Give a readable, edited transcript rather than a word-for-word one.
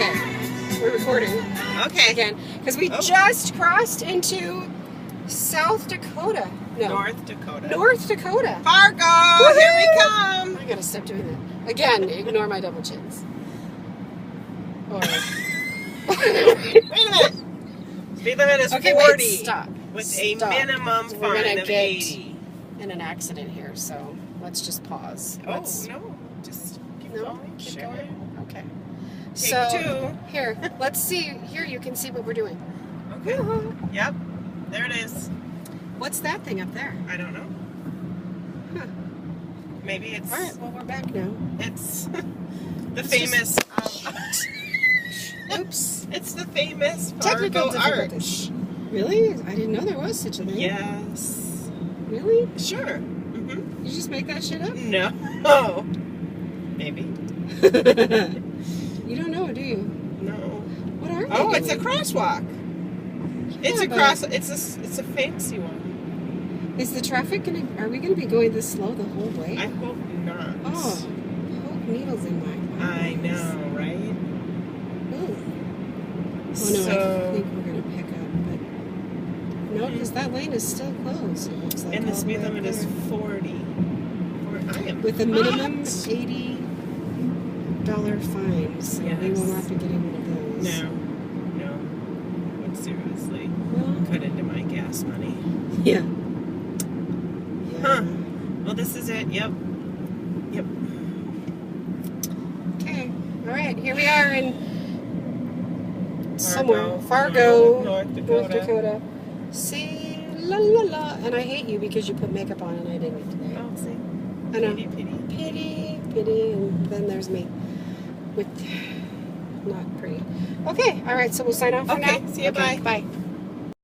Okay, we're recording Okay. again because we just crossed into South Dakota. No, North Dakota. North Dakota. Fargo! Woohoo! Here we come! I gotta stop doing that. Again, ignore my double chins. Or... Wait a minute! Speed limit is 40 wait, stop. with Stop. a minimum We're fine gonna of get 80. in an accident here, so let's just pause. Oh, no. Just keep going. Keep Sure. going. Okay. Take So two. here, let's see. Here, you can see what we're doing. Okay. Yep. There it is. What's that thing up there? I don't know. Huh. Maybe it's... All right. Well, we're back now. It's the famous... Oops. It's the famous Technical Fargo difficulties. Arch. Really? I didn't know there was such a thing. Yes. Really? Sure. Mm-hmm. You just make that shit up? No. Maybe. You don't know, do you? No. What are they? Oh, it's a doing? crosswalk. It's Yeah, a but cross. It's a fancy one. Is the traffic gonna? Are we gonna be going this slow the whole way? I hope not. Oh, poke needles in my eyes. I know, right? Ooh. Oh no, I think we're gonna pick up, but no, because that lane is still closed. It looks like And the all speed way up limit is there. 40. I am With a minimum hot. $80 fine, so we will Yes. not be getting one of those. No. But seriously, Well, cut into my gas money. yeah. Huh. Well, this is it. Yep. Okay. All right. Here we are in Fargo, Fargo, North North Dakota. See, la la la. And I hate you because you put makeup on and I didn't today. Oh, see. I know. Pity. Pity, and then there's me with not pretty. Okay. All right. So we'll sign off for now. Okay. See you. Bye. Bye.